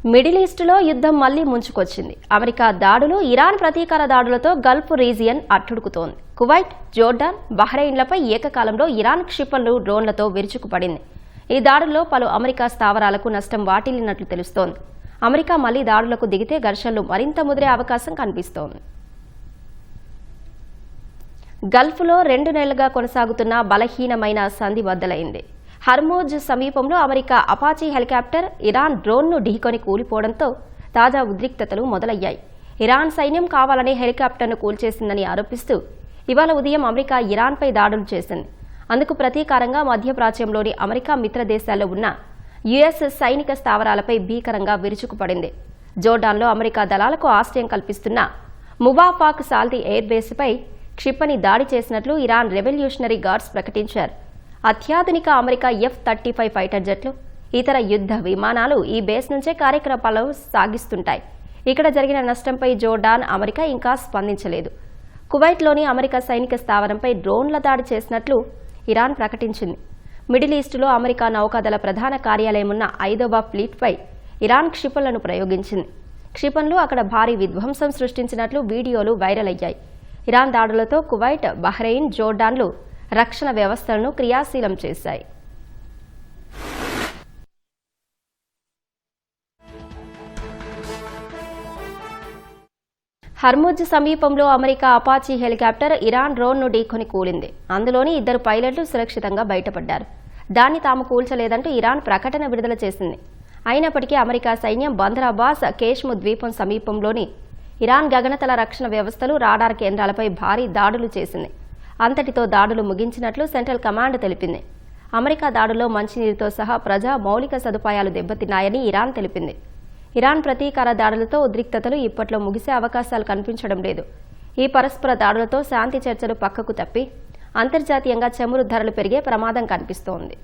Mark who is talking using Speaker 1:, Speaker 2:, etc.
Speaker 1: Middle ఈస్టులో యుద్ధం మళ్లీ ముంచుకొచ్చింది. America దాడులు, ఇరాన్ ప్రతీకార దాడులతో గల్ఫ్ రీజియన్ అట్టుడుకుతోంది. కువైట్, జోర్డాన్, బహ్రెయిన్లపై ఏకకాలంలో ఇరాన్ క్షిపణులు, డ్రోన్లతో విరుచుకుపడింది. ఈ దాడుల్లో పలు అమెరికా స్థావరాలకు నష్టం వాటిల్లినట్లు తెలుస్తోంది. అమెరికా మళ్లీ దాడులకు దిగితే ఘర్షణలు మరింత ముదిరే అవకాశం కనిపిస్తోంది. గల్ఫ్లో 2 నెలలుగా కొనసాగుతున్న బలహీనమైన సంధి బద్దలైంది. హర్మోజ్ సమీపంలో అమెరికా అపాచీ హెలికాప్టర్ ఇరాన్ డ్రోన్ను ఢీకొని కూలిపోవడంతో తాజా ఉద్రిక్తతలు మొదలయ్యాయి. ఇరాన్ సైన్యం కావాలనే హెలికాప్టర్ను కూల్చేసిందని ఆరోపిస్తూ ఇవాళ ఉదయం అమెరికా ఇరాన్పై దాడులు చేసింది. అందుకు ప్రతీకారంగా మధ్యప్రాచ్యంలోని అమెరికా మిత్ర దేశాల్లో ఉన్న యుఎస్ సైనిక స్థావరాలపై భీకరంగా విరుచుకుపడింది. జోర్డాన్లో అమెరికా దళాలకు ఆశ్రయం కల్పిస్తున్న మువాఫాక్ సాల్తీ ఎయిర్ బేస్పై క్షిపణి దాడి చేసినట్లు ఇరాన్ రెవల్యూషనరీ గార్డ్స్ ప్రకటించారు. అత్యాధునిక అమెరికా F-35 ఫైటర్ జెట్లు, ఇతర యుద్ధ విమానాలు ఈ బేస్ నుంచే కార్యకలాపాలు సాగిస్తుంటాయి. ఇక్కడ జరిగిన నష్టంపై జోర్డాన్, అమెరికా ఇంకా స్పందించలేదు. కువైట్లోని అమెరికా సైనిక స్థావరంపై డ్రోన్ల దాడి చేసినట్లు ఇరాన్ ప్రకటించింది. మిడిల్ ఈస్టులో అమెరికా నౌకాదళ ప్రధాన కార్యాలయం ఉన్న 5వ ఫ్లీట్పై ఇరాన్ క్షిపణులను ప్రయోగించింది. క్షిపణులు అక్కడ భారీ విధ్వంసం సృష్టించినట్లు వీడియోలు వైరల్ అయ్యాయి. ఇరాన్ దాడులతో కువైట్, బహ్రెయిన్, జోర్డాన్లు రక్షణ వ్యవస్థలను క్రియాశీలం చేశాయి. హర్ముజ్ సమీపంలో అమెరికా అపాచీ హెలికాప్టర్ ఇరాన్ డ్రోన్ను ఢీకొని కూలింది. అందులోని 2 పైలట్లు సురక్షితంగా బయటపడ్డారు. దాన్ని తాము కూల్చలేదంటూ ఇరాన్ ప్రకటన విడుదల చేసింది. అయినప్పటికీ అమెరికా సైన్యం బందర్ అబ్బాస్ కేష్ము ద్వీపం సమీపంలోని ఇరాన్ గగనతల రక్షణ వ్యవస్థలు, రాడార్ కేంద్రాలపై భారీ దాడులు చేసింది. అంతటితో దాడులు ముగించినట్లు సెంట్రల్ కమాండ్ తెలిపింది. అమెరికా దాడుల్లో మంచినీరుతో సహా ప్రజా మౌలిక సదుపాయాలు దెబ్బతిన్నాయని ఇరాన్ తెలిపింది. ఇరాన్ ప్రతీకార దాడులతో ఉద్రిక్తతలు ఇప్పట్లో ముగిసే అవకాశాలు కనిపించడం లేదు. ఈ పరస్పర దాడులతో శాంతి చర్చలు పక్కకు తప్పి అంతర్జాతీయంగా చమురు ధరలు పెరిగే ప్రమాదం కనిపిస్తోంది.